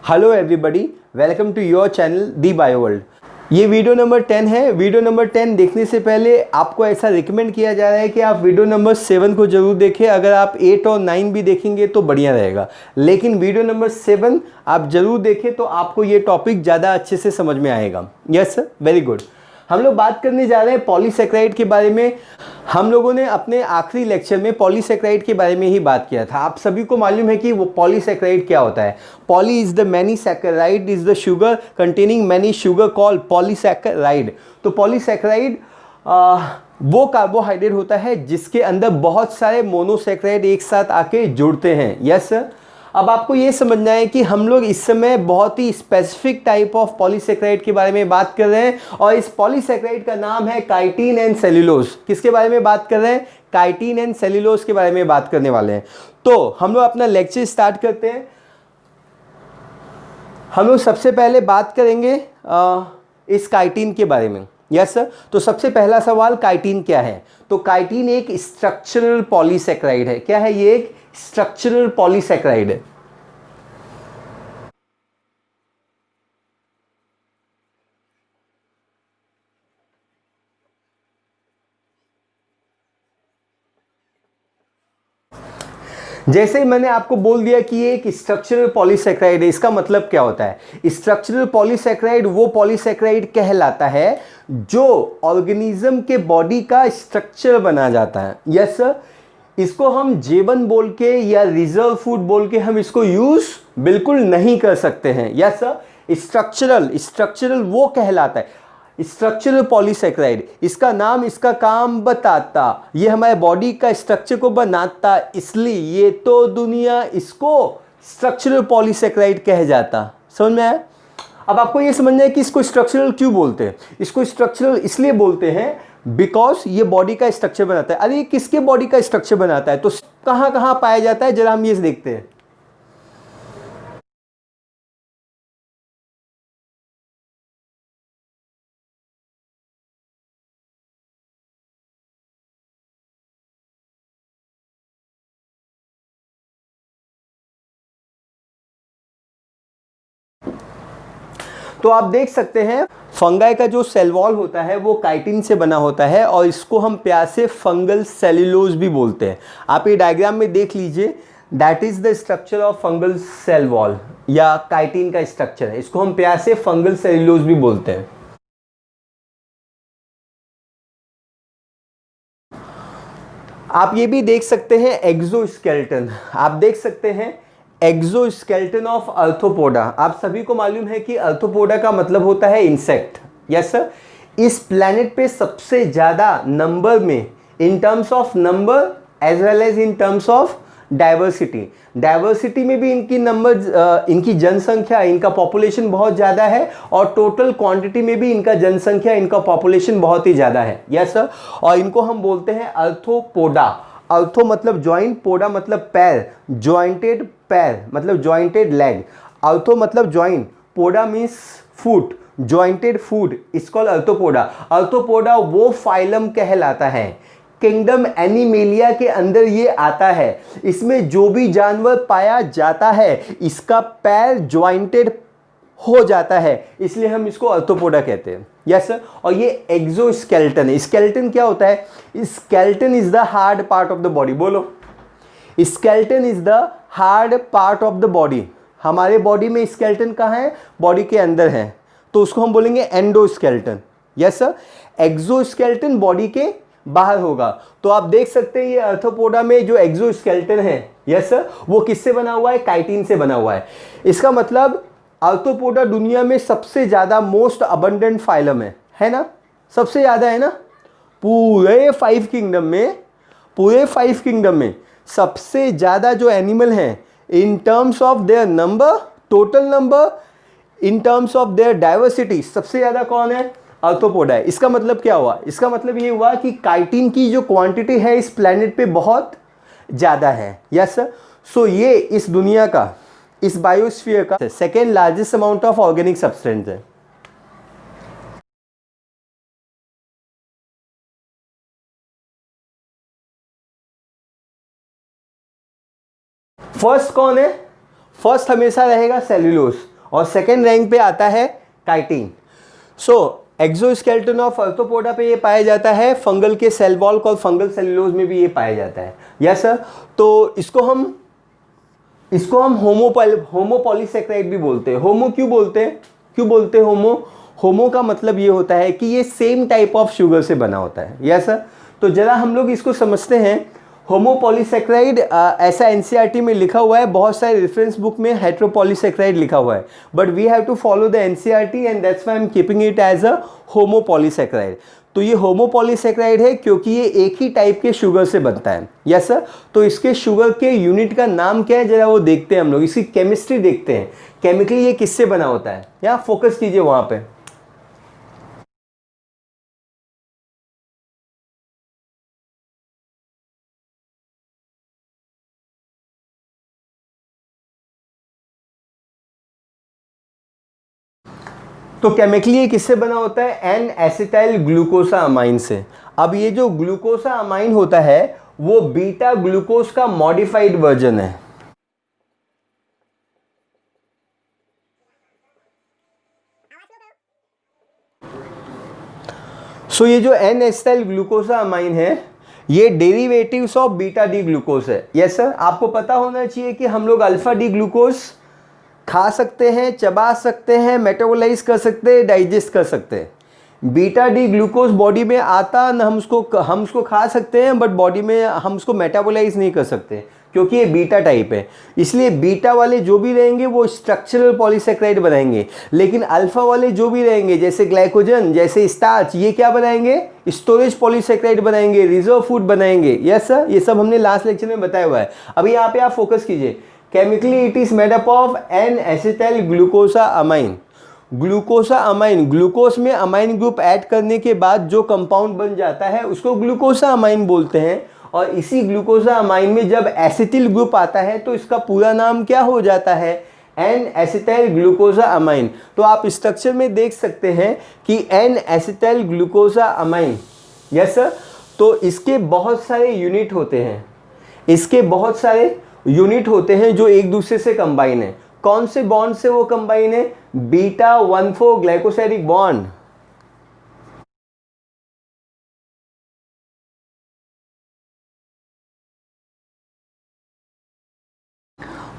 Hello everybody, welcome to your channel the bio world. ये video number 10 है। Video number 10 देखने से पहले आपको ऐसा रिकमेंड किया जा रहा है कि आप वीडियो नंबर 7 को जरूर देखें। अगर आप 8 और 9 भी देखेंगे तो बढ़िया रहेगा, लेकिन वीडियो नंबर 7 आप जरूर देखें तो आपको ये टॉपिक ज़्यादा अच्छे से समझ में आएगा। Yes sir, very good. हम लोग बात करने जा रहे हैं पॉलीसेकेराइड के बारे में। हम लोगों ने अपने आखिरी लेक्चर में पॉलीसेकेराइड के बारे में ही बात किया था। आप सभी को मालूम है कि वो पॉलीसेकेराइड क्या होता है। Poly is the many, saccharide is the sugar containing many sugar called polysaccharide. तो पॉलीसेकेराइड वो कार्बोहाइड्रेट होता है जिसके अंदर बहुत सारे मोनोसेकेराइड एक साथ आके जुड़ते हैं। Yes sir. अब आपको ये समझना है कि हम लोग इस समय बहुत ही स्पेसिफिक टाइप ऑफ पॉलीसेकेराइड के बारे में बात कर रहे हैं, और इस पॉलीसेकेराइड का नाम है काइटिन एंड सेल्यूलोज। किसके बारे में बात कर रहे हैं? काइटिन एंड सेल्यूलोज के बारे में बात करने वाले हैं। तो हम लोग अपना लेक्चर स्टार्ट करते हैं। हम लोग सबसे पहले बात करेंगे इस काइटिन के बारे में। Yes sir. तो सबसे पहला सवाल, काइटिन क्या है? तो काइटिन एक स्ट्रक्चरल पॉलीसेकेराइड है। क्या है ये? एक स्ट्रक्चरल पॉलीसेकेराइड है। जैसे ही मैंने आपको बोल दिया कि ये एक स्ट्रक्चरल पॉलीसेकेराइड है, इसका मतलब क्या होता है? स्ट्रक्चरल पॉलीसेकेराइड वो पॉलीसेकेराइड कहलाता है जो ऑर्गेनिज्म के बॉडी का स्ट्रक्चर बना जाता है। Yes sir. इसको हम जेवन बोल के या रिजर्व फूड बोल के हम इसको यूज बिल्कुल नहीं कर सकते हैं। Yes sir. स्ट्रक्चरल वो कहलाता है, स्ट्रक्चरल पॉलीसेकेराइड। इसका नाम इसका काम बताता, ये हमारे बॉडी का स्ट्रक्चर को बनाता, इसलिए ये तो दुनिया इसको स्ट्रक्चरल पॉलीसेकेराइड कह जाता। समझ में आया? अब आपको ये समझना है कि इसको स्ट्रक्चरल क्यों बोलते हैं। इसको स्ट्रक्चरल इसलिए बोलते हैं बिकॉज ये बॉडी का स्ट्रक्चर बनाता है। अरे ये किसके बॉडी का स्ट्रक्चर बनाता है? तो कहां कहां पाया जाता है, जरा हम ये देखते हैं। तो आप देख सकते हैं फंगाई का जो सेल वॉल होता है वो काइटिन से बना होता है, और इसको हम प्यार से फंगल सेल्यूलोज भी बोलते हैं। आप ये डायग्राम में देख लीजिए, that is the structure of fungal cell wall, या काइटिन का स्ट्रक्चर है। इसको हम प्यार से फंगल सेल्यूलोज भी बोलते हैं। आप ये भी देख सकते हैं एक्सोस्केलेटन। आप देख सकते हैं एक्सोस्केलेटन ऑफ आर्थ्रोपोडा। आप सभी को मालूम है कि आर्थ्रोपोडा का मतलब होता है इंसेक्ट। Yes sir. इस प्लैनेट पे सबसे ज्यादा नंबर में, in terms of number as well as in terms of diversity में भी इनकी नंबर, इनकी जनसंख्या, इनका पॉपुलेशन बहुत ज़्यादा है, और टोटल क्वांटिटी में भी इनका जनसंख्या, इनका पॉपुलेशन बहुत ही ज़्यादा है। Yes sir. और इनको हम बोलते हैं आर्थ्रोपोडा। आर्थो मतलब जॉइंट, पोडा मतलब पैर, जॉइंटेड पैर मतलब जॉइंटेड लेग। आर्थो मतलब जॉइंट, पोडा मीन्स फुट, जॉइंटेड फूड, इसको आर्थ्रोपोडा। आर्थ्रोपोडा वो फाइलम कहलाता है, किंगडम एनिमेलिया के अंदर ये आता है। इसमें जो भी जानवर पाया जाता है इसका पैर ज्वाइंटेड हो जाता है, इसलिए हम इसको आर्थ्रोपोडा कहते हैं। Yes sir. और ये एक्सोस्केलेटन है। स्केलेटन क्या होता है? Skeleton is the hard part of the body. बोलो, skeleton is the hard part of the body. हमारे बॉडी में स्केलेटन कहाँ है? बॉडी के अंदर है, तो उसको हम बोलेंगे endoskeleton. Yes sir. Exoskeleton body के बाहर होगा। तो आप देख सकते हैं ये आर्थ्रोपोडा में जो एक्सोस्केलेटन है, यस सर, वो किससे बना हुआ है? काइटिन से बना हुआ है। इसका मतलब आर्थ्रोपोडा दुनिया में सबसे ज्यादा मोस्ट अबंडेंट फाइलम है ना? सबसे ज्यादा है ना? पूरे 5 किंगडम में, पूरे 5 किंगडम में सबसे ज्यादा जो एनिमल है इन terms of their number, total number, in terms of their diversity, सबसे ज्यादा कौन है? आर्थ्रोपोडा है। इसका मतलब क्या हुआ? इसका मतलब ये हुआ कि काइटिन की जो क्वांटिटी है इस प्लेनेट पे बहुत ज़्यादा है। Yes sir. सो ये इस दुनिया का, इस बायोस्फीयर का second largest amount of organic substance है। फर्स्ट कौन है? फर्स्ट हमेशा रहेगा सेल्यूलोज, और सेकेंड रैंक पे आता है chitin. So exoskeleton of arthropoda पे ये पाया जाता है, फंगल के सेल वॉल और फंगल सेलुलोज में भी ये पाया जाता है। Yes sir. तो इसको हम होमोपॉलीसेक्राइड भी बोलते हैं। होमो क्यों बोलते हैं? होमो का मतलब ये होता है कि ये सेम टाइप ऑफ शुगर से बना होता है। Yes sir. तो जरा हम लोग इसको समझते हैं। होमोपॉलीसेक्राइड ऐसा एनसीईआरटी में लिखा हुआ है, बहुत सारे रेफरेंस बुक में हेट्रोपॉलीसेक्राइड लिखा हुआ है, but we have to follow the NCERT and that's why I am keeping it as a homopolysaccharide. तो ये होमोपॉलीसेक्राइड है क्योंकि ये एक ही टाइप के शुगर से बनता है। Yes sir. तो इसके शुगर के यूनिट का नाम क्या है, जरा वो देखते हैं हम लोग, इसकी केमिस्ट्री देखते हैं, केमिकली ये किससे बना होता है। या फोकस कीजिए वहां पे। तो केमिकली ये किससे बना होता है? एन एसिटाइल ग्लूकोसा अमाइन से। अब ये जो ग्लूकोसा अमाइन होता है वो बीटा ग्लूकोज का मॉडिफाइड वर्जन है। सो ये जो एन एसिटाइल ग्लूकोसा अमाइन है ये derivatives of beta D glucose है। Yes sir. आपको पता होना चाहिए कि हम लोग अल्फा डी ग्लूकोज खा सकते हैं, चबा सकते हैं, मेटाबोलाइज कर सकते हैं, डाइजेस्ट कर सकते हैं। बीटा डी ग्लूकोज बॉडी में आता न, हम उसको खा सकते हैं बट बॉडी में हम उसको मेटाबोलाइज नहीं कर सकते क्योंकि ये बीटा टाइप है। इसलिए बीटा वाले जो भी रहेंगे वो स्ट्रक्चरल पॉलीसेक्राइड बनाएंगे, लेकिन अल्फा वाले जो भी रहेंगे जैसे ग्लाइकोजन, जैसे स्टार्च, ये क्या बनाएंगे? स्टोरेज पॉलीसेक्राइड बनाएंगे, रिजर्व फूड बनाएंगे। Yes sir. ये सब हमने लास्ट लेक्चर में बताया हुआ है। अभी यहाँ पे आप फोकस कीजिए। Chemically it is made up of N acetyl glucosamine. Glucosamine, glucose में अमाइन ग्रुप ऐड करने के बाद जो कंपाउंड बन जाता है उसको ग्लूकोसा अमाइन बोलते हैं। और इसी ग्लूकोसा अमाइन में जब एसिटिल ग्रुप आता है तो इसका पूरा नाम क्या हो जाता है? N acetyl glucosamine. तो आप स्ट्रक्चर में देख सकते हैं कि N acetyl glucosamine. Yes sir. तो इसके बहुत सारे यूनिट होते हैं, जो एक दूसरे से कंबाइन है। कौन से बॉन्ड से वो कंबाइन है? Beta 1,4 glycosidic bond.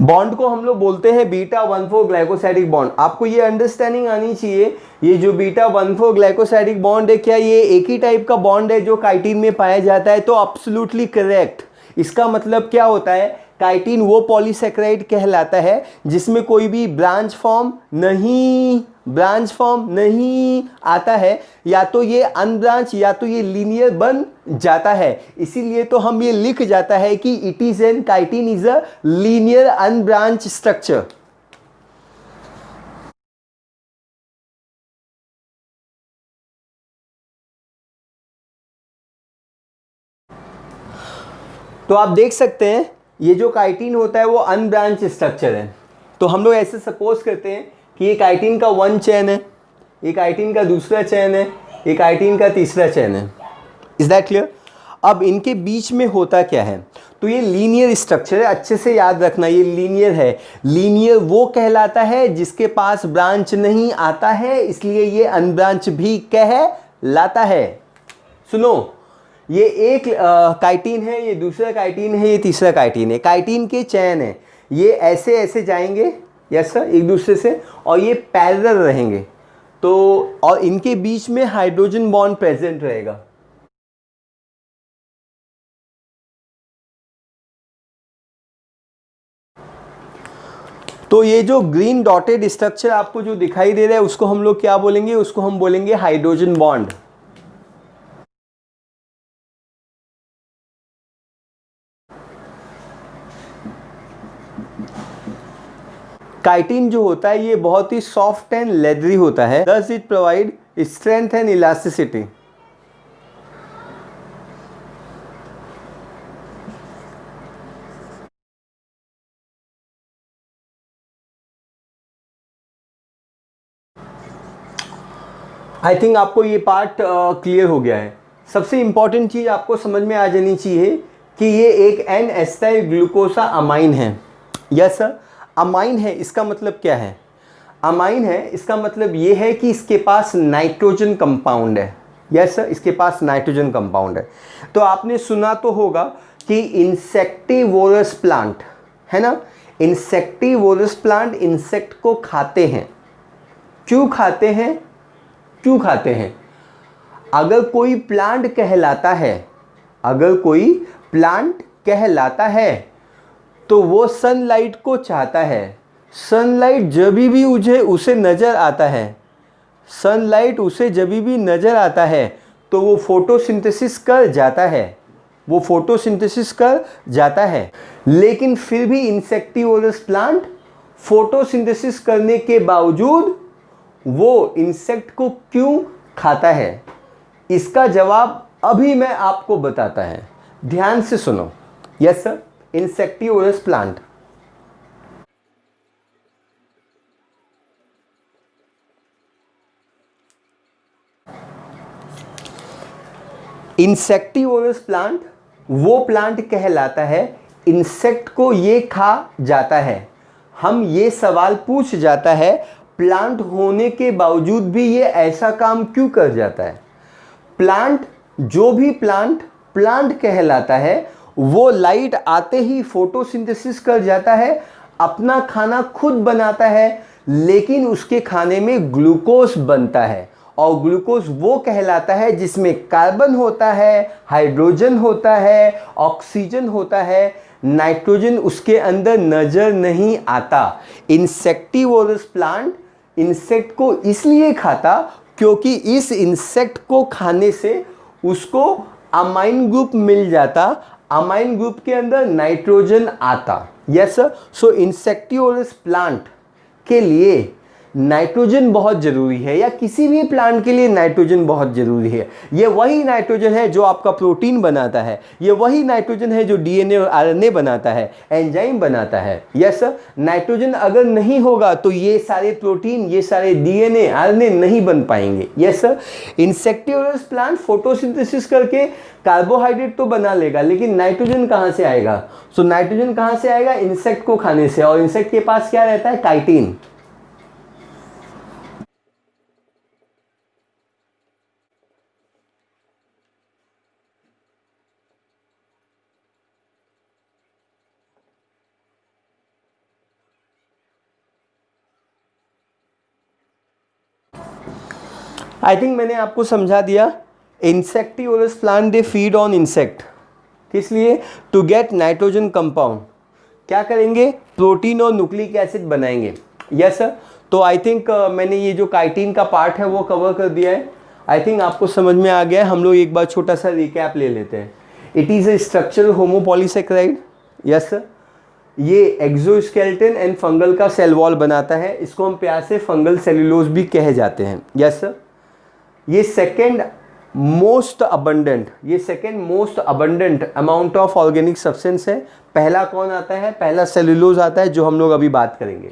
बॉन्ड को हम लोग बोलते हैं बीटा 1,4 ग्लाइकोसाइडिक बॉन्ड। आपको ये अंडरस्टैंडिंग आनी चाहिए, ये जो बीटा 1,4 ग्लाइकोसाइडिक बॉन्ड है, क्या ये एक ही टाइप का बॉन्ड है जो काइटिन में पाया जाता है? तो एब्सोल्युटली करेक्ट। इसका मतलब क्या होता है? काइटिन वो पॉलीसेक्राइड कहलाता है जिसमें कोई भी ब्रांच फॉर्म नहीं आता है, या तो ये अनब्रांच या तो ये लीनियर बन जाता है। इसीलिए तो हम ये लिख जाता है कि it is an chitin is a linear unbranch structure. तो आप देख सकते हैं ये जो काइटिन होता है वो अनब्रांच स्ट्रक्चर है। तो हम लोग ऐसे सपोज करते हैं कि ये काइटिन का वन चेन है, ये काइटिन का दूसरा चेन है, ये काइटिन का तीसरा चेन है। Is that clear? अब इनके बीच में होता क्या है? तो ये लीनियर स्ट्रक्चर है, अच्छे से याद रखना, ये लीनियर है। लीनियर वो कहलाता है जिसके पास ब्रांच नहीं आता है, इसलिए ये अनब्रांच भी कहलाता है। सुनो, ये एक काइटिन है, ये दूसरा काइटिन है, ये तीसरा काइटिन है। काइटिन के चैन है, ये ऐसे ऐसे जाएंगे, यस सर, एक दूसरे से, और ये पैरेलल रहेंगे। तो और इनके बीच में हाइड्रोजन बॉन्ड प्रेजेंट रहेगा। तो ये जो ग्रीन डॉटेड स्ट्रक्चर आपको जो दिखाई दे रहा है उसको हम लोग क्या बोलेंगे? उसको हम बोलेंगे हाइड्रोजन बॉन्ड। काइटिन जो होता है ये बहुत ही सॉफ्ट एंड लेदरी होता है। Thus it provide strength and elasticity। I think आपको ये पार्ट क्लियर हो गया है। सबसे इंपॉर्टेंट चीज आपको समझ में आ जानी चाहिए कि ये एक एन एसिटाइल ग्लूकोसा अमाइन है। यस सर, अमाइन है, इसका मतलब क्या है? अमाइन है इसका मतलब ये है कि इसके पास नाइट्रोजन कंपाउंड है। यस सर, इसके पास नाइट्रोजन कंपाउंड है। तो आपने सुना तो होगा कि इंसेक्टिवोरस प्लांट है ना, इंसेक्टिवोरस प्लांट इंसेक्ट को खाते हैं। क्यों खाते हैं? क्यों खाते हैं? अगर कोई प्लांट कहलाता है, अगर कोई प्लांट कहलाता है तो वो सनलाइट को चाहता है। सनलाइट जब भी उसे नज़र आता है, सनलाइट उसे जब भी नज़र आता है तो वो फोटोसिंथेसिस कर जाता है, वो फोटोसिंथेसिस कर जाता है। लेकिन फिर भी इंसेक्टिवोरस प्लांट फोटोसिंथेसिस करने के बावजूद वो इंसेक्ट को क्यों खाता है? इसका जवाब अभी मैं आपको बताता है, ध्यान से सुनो। Yes sir, insectivorous plant insectivorous plant वो प्लांट कहलाता है इंसेक्ट को ये खा जाता है। हम ये सवाल पूछ जाता है प्लांट होने के बावजूद भी ये ऐसा काम क्यों कर जाता है? प्लांट, जो भी प्लांट कहलाता है वो लाइट आते ही फोटोसिंथेसिस कर जाता है, अपना खाना खुद बनाता है, लेकिन उसके खाने में ग्लूकोज बनता है। और ग्लूकोज वो कहलाता है जिसमें कार्बन होता है, हाइड्रोजन होता है, ऑक्सीजन होता है, नाइट्रोजन उसके अंदर नजर नहीं आता। इंसेक्टिवोरस प्लांट इंसेक्ट को इसलिए खाता क्योंकि इस इंसेक्ट को खाने से उसको अमाइन ग्रुप मिल जाता, अमाइन ग्रुप के अंदर नाइट्रोजन आता। यस सर, सो इंसेक्टिवोरस प्लांट के लिए नाइट्रोजन बहुत ज़रूरी है, या किसी भी प्लांट के लिए नाइट्रोजन बहुत ज़रूरी है। ये वही नाइट्रोजन है जो आपका प्रोटीन बनाता है, ये वही नाइट्रोजन है जो डीएनए और आरएनए बनाता है, एंजाइम बनाता है। यस सर, नाइट्रोजन अगर नहीं होगा तो ये सारे प्रोटीन, ये सारे डीएनए आरएनए नहीं बन पाएंगे। Yes sir, insectivorous plant photosynthesis करके कार्बोहाइड्रेट तो बना लेगा, लेकिन नाइट्रोजन कहाँ से आएगा? सो नाइट्रोजन कहाँ से आएगा? इंसेक्ट को खाने से। और इंसेक्ट के पास क्या रहता है? काइटिन। आई थिंक मैंने आपको समझा दिया। Insectivorous plant they feed on insect, किस लिए? To get nitrogen compound. क्या करेंगे? प्रोटीन और न्यूक्लिक एसिड बनाएंगे। यस सर, तो आई थिंक मैंने ये जो काइटिन का पार्ट है वो कवर कर दिया है। आई थिंक आपको समझ में आ गया है। हम लोग एक बार छोटा सा रिकैप ले लेते हैं। It is a structural homopolysaccharide. Yes sir, ये एक्सोस्केलेटन एंड फंगल का सेल वॉल बनाता है। इसको हम प्यार से फंगल सेलुलोज भी कहे जाते हैं। यस सर, ये second most abundant amount of organic substance है। पहला कौन आता है? पहला सेलुलोज आता है, जो हम लोग अभी बात करेंगे।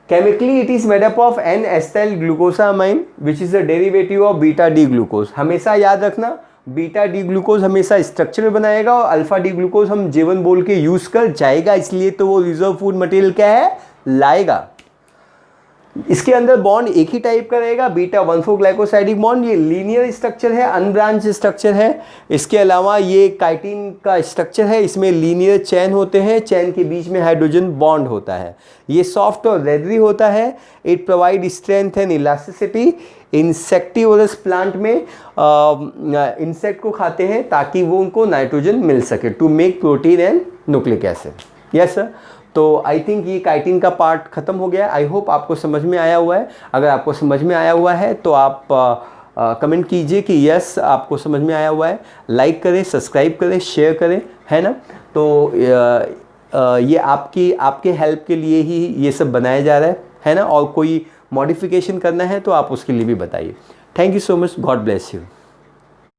Chemically it is made up of an acetyl glucosamine which is a derivative of beta D glucose. हमेशा याद रखना, बीटा डी ग्लूकोज हमेशा स्ट्रक्चर बनाएगा और अल्फा डी ग्लूकोज हम जीवन बोल के यूज कर जाएगा, इसलिए तो वो रिजर्व फूड मटेरियल क्या है? लाएगा। इसके अंदर बॉन्ड एक ही टाइप का रहेगा, बीटा 1,4 ग्लाइकोसाइडिक बॉन्ड। ये लीनियर स्ट्रक्चर है, अनब्रांच स्ट्रक्चर है। इसके अलावा ये काइटिन का स्ट्रक्चर है, इसमें लीनियर चैन होते हैं, चैन के बीच में हाइड्रोजन बॉन्ड होता है। ये सॉफ्ट और रेडरी होता है। It provide strength and elasticity. Insectivorous plant में इंसेक्ट को खाते हैं ताकि वो उनको नाइट्रोजन मिल सके, to make protein and nucleic acid. Yes sir, तो आई थिंक ये काइटिन का पार्ट खत्म हो गया। आई होप आपको समझ में आया हुआ है। अगर आपको समझ में आया हुआ है तो आप कमेंट कीजिए कि यस आपको समझ में आया हुआ है। लाइक करें, सब्सक्राइब करें, शेयर करें, है ना। तो ये आपके हेल्प के लिए ही ये सब बनाया जा रहा है ना। और कोई मॉडिफिकेशन करना है तो आप उसके लिए भी बताइए। Thank you so much, God bless you.